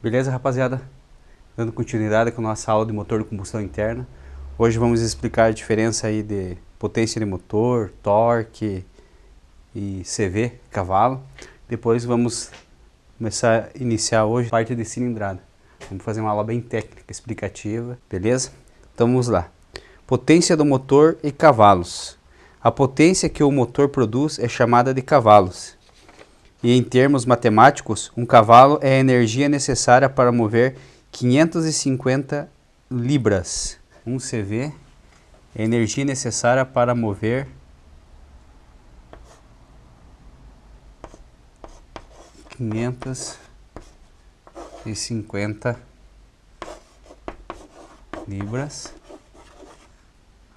Beleza, rapaziada? Dando continuidade com a nossa aula de motor de combustão interna. Hoje vamos explicar a diferença aí de potência de motor, torque e CV, cavalo. Depois vamos começar a iniciar hoje a parte de cilindrada. Vamos fazer uma aula bem técnica, explicativa, beleza? Então vamos lá. Potência do motor e cavalos. A potência que o motor produz é chamada de cavalos. E em termos matemáticos, um cavalo é a energia necessária para mover 550 libras. Um CV é a energia necessária para mover 550 libras.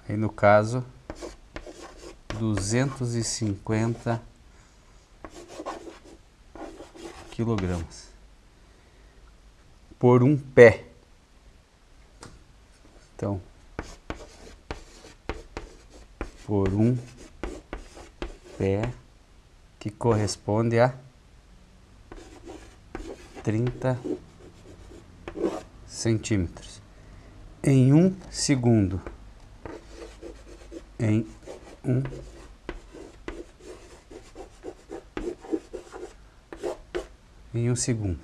Aí no caso, 250 quilogramas por um pé. Então, por um pé, que corresponde a 30 centímetros. Em um segundo. Em um segundo.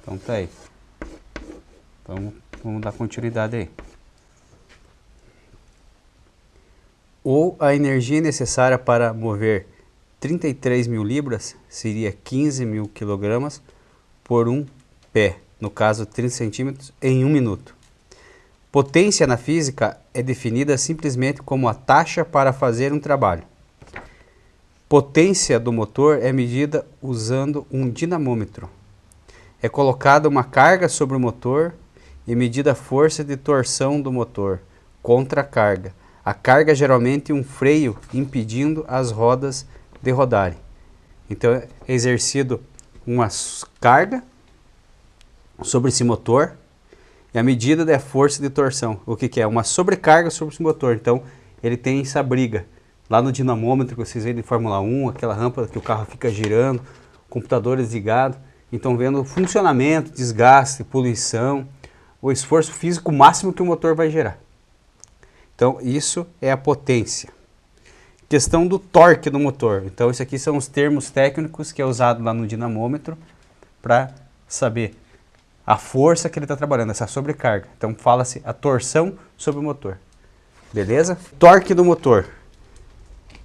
Então tá aí. Então vamos dar continuidade aí. Ou a energia necessária para mover 33 mil libras seria 15 mil quilogramas por um pé, no caso 30 centímetros, em um minuto. Potência na física é definida simplesmente como a taxa para fazer um trabalho. Potência do motor é medida usando um dinamômetro. É colocada uma carga sobre o motor e medida a força de torção do motor contra a carga. A carga é geralmente um freio impedindo as rodas de rodarem. Então é exercido uma carga sobre esse motor e a medida da força de torção. O que é? Uma sobrecarga sobre esse motor. Então ele tem essa briga. Lá no dinamômetro que vocês veem de Fórmula 1, aquela rampa que o carro fica girando, computadores ligados. Então vendo o funcionamento, desgaste, poluição, o esforço físico máximo que o motor vai gerar. Então isso é a potência. Questão do torque do motor. Então isso aqui são os termos técnicos que é usado lá no dinamômetro para saber a força que ele está trabalhando, essa sobrecarga. Então fala-se a torção sobre o motor. Beleza? Torque do motor.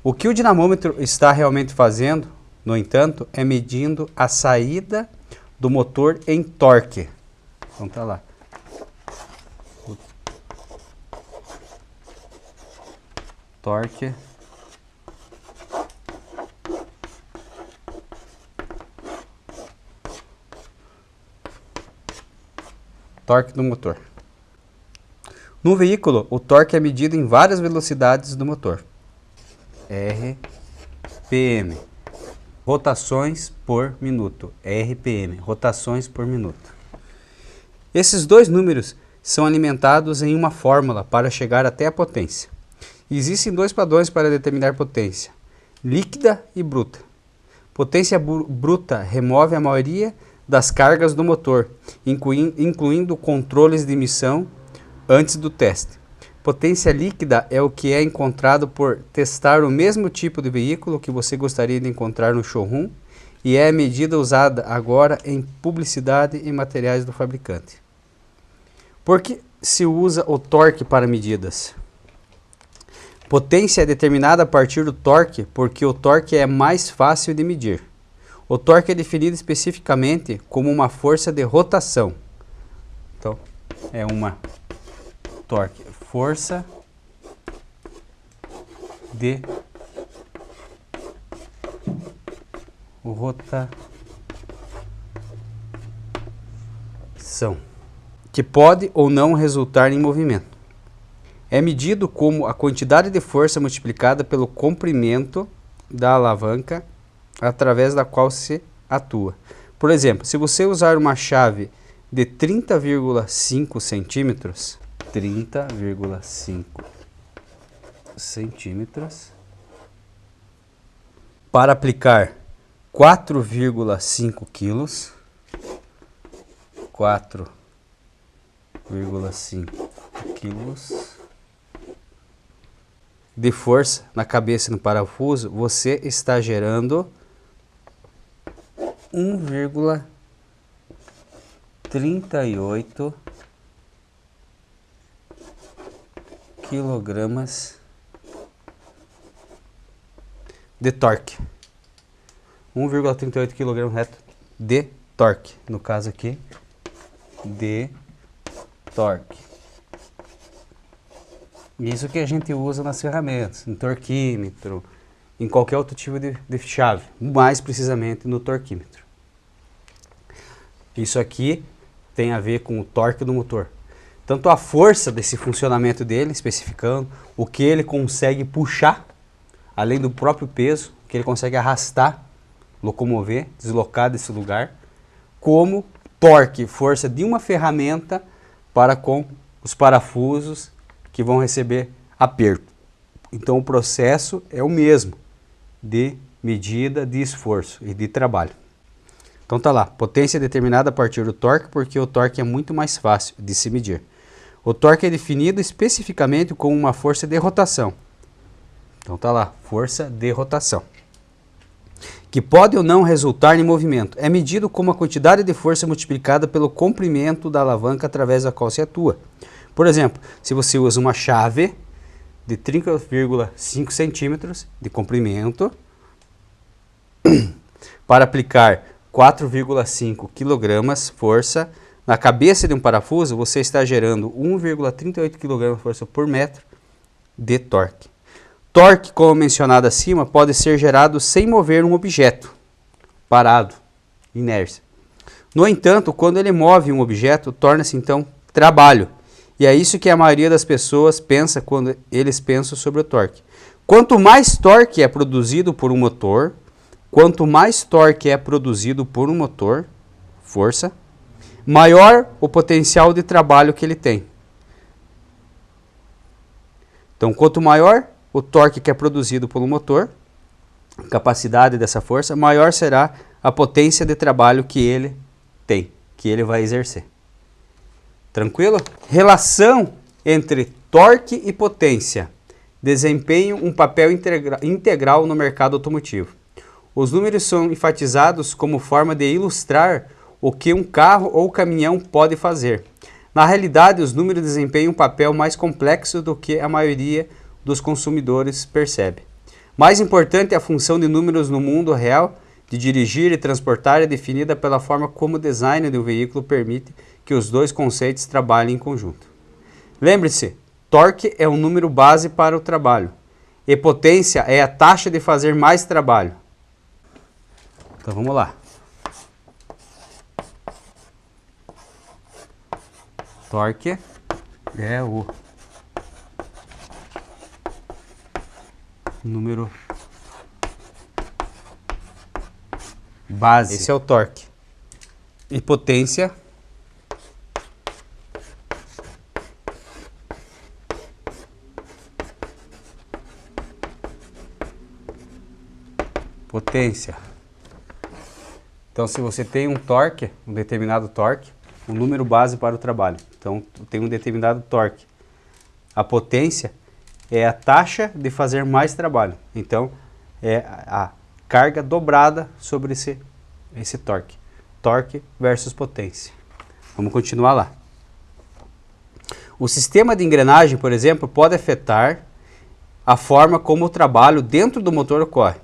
O que o dinamômetro está realmente fazendo, no entanto, é medindo a saída do motor em torque. Então tá lá. O torque do motor. No veículo, o torque é medido em várias velocidades do motor. RPM, rotações por minuto. RPM, rotações por minuto. Esses dois números são alimentados em uma fórmula para chegar até a potência. Existem dois padrões para determinar potência: líquida e bruta. Potência bruta remove a maioria das cargas do motor, incluindo controles de emissão antes do teste. Potência líquida é o que é encontrado por testar o mesmo tipo de veículo que você gostaria de encontrar no showroom e é a medida usada agora em publicidade e materiais do fabricante. Por que se usa o torque para medidas? Potência é determinada a partir do torque porque o torque é mais fácil de medir. O torque é definido especificamente como uma força de rotação. Então, é uma torque, força de rotação, que pode ou não resultar em movimento. É medido como a quantidade de força multiplicada pelo comprimento da alavanca através da qual se atua. Por exemplo, se você usar uma chave de 30,5 centímetros, 30,5 centímetros, para aplicar 4,5 quilos, 4,5 quilos de força na cabeça e no parafuso, você está gerando 1,38 quilogramas de torque. 1,38 kg reto de torque. No caso aqui, de torque. Isso que a gente usa nas ferramentas, no torquímetro, em qualquer outro tipo de chave, mais precisamente no torquímetro. Isso aqui tem a ver com o torque do motor. Tanto a força desse funcionamento dele, especificando o que ele consegue puxar, além do próprio peso, que ele consegue arrastar, locomover, deslocar desse lugar, como torque, força de uma ferramenta para com os parafusos que vão receber aperto. Então o processo é o mesmo de medida de esforço e de trabalho. Então tá lá, potência determinada a partir do torque, porque o torque é muito mais fácil de se medir. O torque é definido especificamente como uma força de rotação. Então tá lá, força de rotação, que pode ou não resultar em movimento. É medido como a quantidade de força multiplicada pelo comprimento da alavanca através da qual se atua. Por exemplo, se você usa uma chave de 30,5 centímetros de comprimento para aplicar 4,5 kg força na cabeça de um parafuso, você está gerando 1,38 kg força por metro de torque. Torque, como mencionado acima, pode ser gerado sem mover um objeto, parado, inércia. No entanto, quando ele move um objeto, torna-se então trabalho. E é isso que a maioria das pessoas pensa quando eles pensam sobre o torque. Quanto mais torque é produzido por um motor, força, maior o potencial de trabalho que ele tem. Então, quanto maior o torque que é produzido pelo motor, a capacidade dessa força, maior será a potência de trabalho que ele tem, que ele vai exercer. Tranquilo? Relação entre torque e potência desempenham um papel integral no mercado automotivo. Os números são enfatizados como forma de ilustrar o que um carro ou caminhão pode fazer. Na realidade, os números desempenham um papel mais complexo do que a maioria dos consumidores percebe. Mais importante, a função de números no mundo real de dirigir e transportar é definida pela forma como o design do veículo permite que os dois conceitos trabalhem em conjunto. Lembre-se, torque é um número base para o trabalho e potência é a taxa de fazer mais trabalho. Então vamos lá. Torque é o número base. Esse é o torque. E potência Então, se você tem um torque, um determinado torque, um número base para o trabalho. Então, tem um determinado torque. A potência é a taxa de fazer mais trabalho. Então, é a carga dobrada sobre esse torque. Torque versus potência. Vamos continuar lá. O sistema de engrenagem, por exemplo, pode afetar a forma como o trabalho dentro do motor ocorre.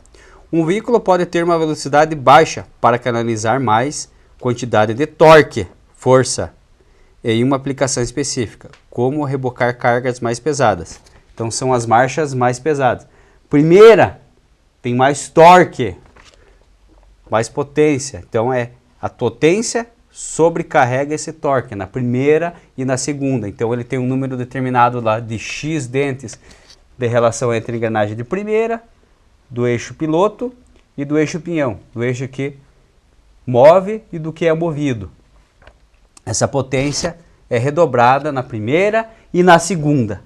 Um veículo pode ter uma velocidade baixa para canalizar mais quantidade de torque, força, em uma aplicação específica, como rebocar cargas mais pesadas. Então são as marchas mais pesadas. Primeira tem mais torque, mais potência. Então a potência sobrecarrega esse torque na primeira e na segunda. Então ele tem um número determinado lá de X dentes de relação entre a engrenagem de primeira, do eixo piloto e do eixo pinhão, do eixo que move e do que é movido. Essa potência é redobrada na primeira e na segunda.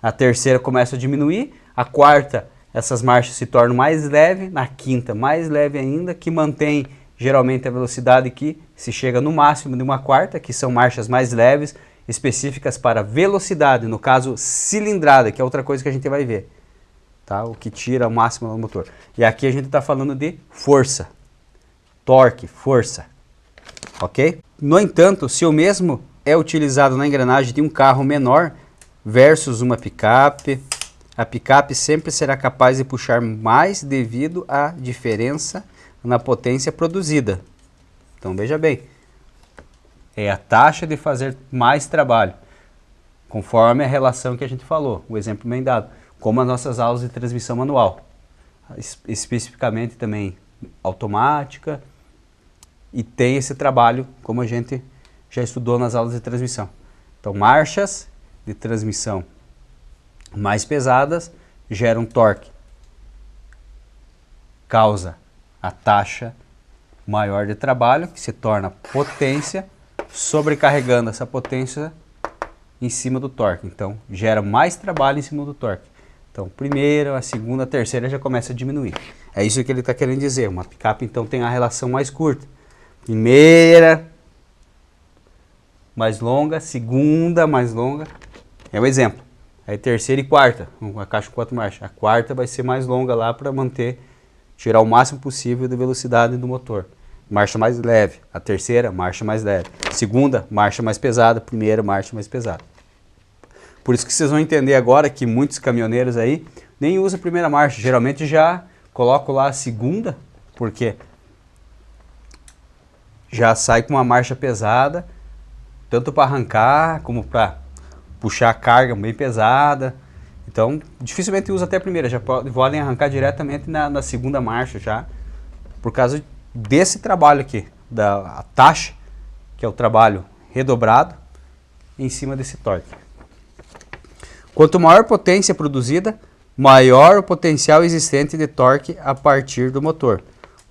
A terceira começa a diminuir, a quarta essas marchas se tornam mais leves, na quinta mais leve ainda, que mantém geralmente a velocidade que se chega no máximo de 1/4, que são marchas mais leves, específicas para velocidade, no caso cilindrada, que é outra coisa que a gente vai ver, tá? O que tira o máximo do motor. E aqui a gente está falando de força, torque, força, ok? No entanto, se o mesmo é utilizado na engrenagem de um carro menor versus uma picape, a picape sempre será capaz de puxar mais devido à diferença na potência produzida. Então veja bem, é a taxa de fazer mais trabalho, conforme a relação que a gente falou, o exemplo bem dado, como as nossas aulas de transmissão manual, especificamente também automática, e tem esse trabalho como a gente já estudou nas aulas de transmissão. Então marchas de transmissão mais pesadas geram torque, causa a taxa maior de trabalho, que se torna potência, sobrecarregando essa potência em cima do torque. Então gera mais trabalho em cima do torque. Então primeira, a segunda, a terceira já começa a diminuir. É isso que ele está querendo dizer. Uma picape então tem a relação mais curta. Primeira, mais longa, segunda, mais longa. É um exemplo. Aí terceira e quarta, uma caixa com 4 marchas. A quarta vai ser mais longa lá para manter, tirar o máximo possível de velocidade do motor. Marcha mais leve. A terceira, marcha mais leve. Segunda, marcha mais pesada. Primeira, marcha mais pesada. Por isso que vocês vão entender agora que muitos caminhoneiros aí nem usam a primeira marcha. Geralmente já colocam lá a segunda, porque já sai com uma marcha pesada, tanto para arrancar como para puxar a carga bem pesada. Então dificilmente usa até a primeira, já podem arrancar diretamente na segunda marcha já, por causa desse trabalho aqui, da taxa, que é o trabalho redobrado em cima desse torque. Quanto maior potência produzida, maior o potencial existente de torque a partir do motor.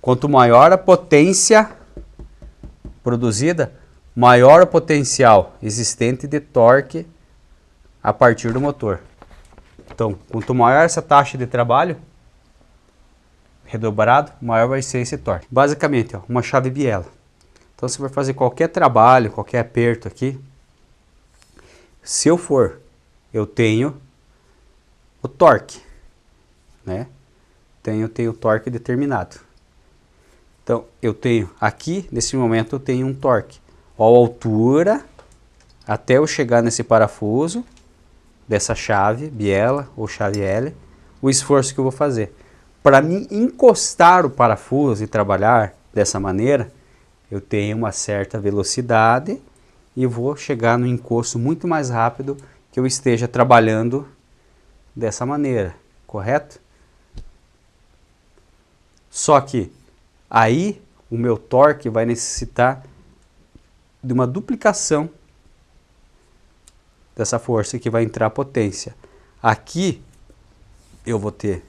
Quanto maior a potência produzida, maior o potencial existente de torque a partir do motor. Então, quanto maior essa taxa de trabalho redobrado, maior vai ser esse torque. Basicamente, ó, uma chave biela. Então, você vai fazer qualquer trabalho, qualquer aperto aqui. Se eu tenho o torque, né? Tenho o torque determinado. Então, eu tenho aqui, nesse momento, eu tenho um torque. Ó, a altura, até eu chegar nesse parafuso, dessa chave, biela ou chave L, o esforço que eu vou fazer. Para mim encostar o parafuso e trabalhar dessa maneira, eu tenho uma certa velocidade e vou chegar no encosto muito mais rápido que eu esteja trabalhando dessa maneira, correto? Só que aí o meu torque vai necessitar de uma duplicação dessa força que vai entrar a potência. Aqui eu vou ter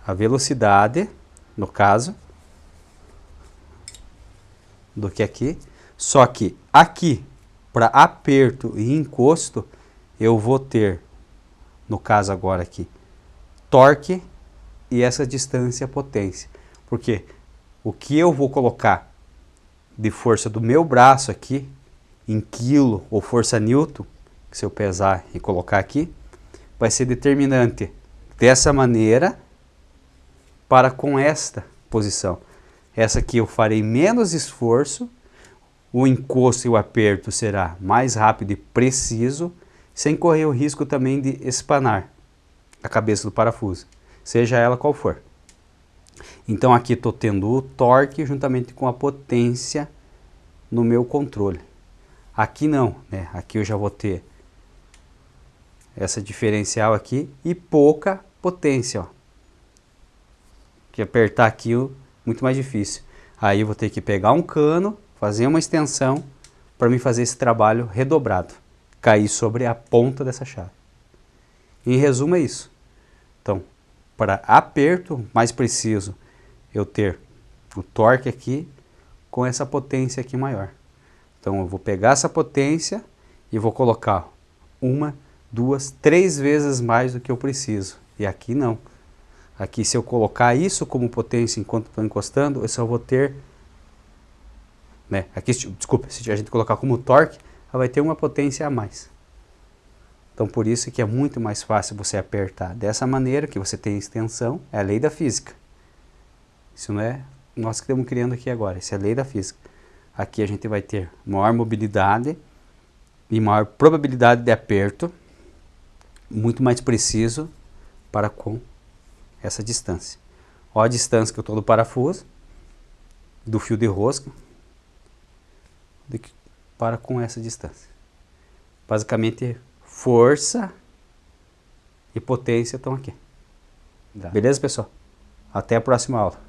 a velocidade, no caso, do que aqui. Só que aqui, para aperto e encosto, eu vou ter, no caso agora aqui, torque e essa distância potência. Porque o que eu vou colocar de força do meu braço aqui, em quilo ou força newton, que se eu pesar e colocar aqui, vai ser determinante dessa maneira para com esta posição. Essa aqui eu farei menos esforço, o encosto e o aperto será mais rápido e preciso, sem correr o risco também de espanar a cabeça do parafuso, seja ela qual for. Então aqui estou tendo o torque juntamente com a potência no meu controle. Aqui não, né? Aqui eu já vou ter essa diferencial aqui e pouca potência, ó. Que apertar aqui muito mais difícil. Aí eu vou ter que pegar um cano, fazer uma extensão para me fazer esse trabalho redobrado, cair sobre a ponta dessa chave. Em resumo é isso. Então, para aperto mais preciso, eu ter o torque aqui com essa potência aqui maior. Então eu vou pegar essa potência e vou colocar 1, 2, 3 vezes mais do que eu preciso. E aqui não. Aqui, se eu colocar isso como potência enquanto estou encostando, eu só vou ter, né? Aqui, desculpa, se a gente colocar como torque, ela vai ter uma potência a mais. Então, por isso que é muito mais fácil você apertar dessa maneira, que você tem extensão, é a lei da física. Isso não é nós que estamos criando aqui agora, isso é a lei da física. Aqui a gente vai ter maior mobilidade e maior probabilidade de aperto, muito mais preciso para com essa distância. Olha a distância que eu estou do parafuso, do fio de rosca, para com essa distância. Basicamente, força e potência estão aqui. Beleza, pessoal? Até a próxima aula.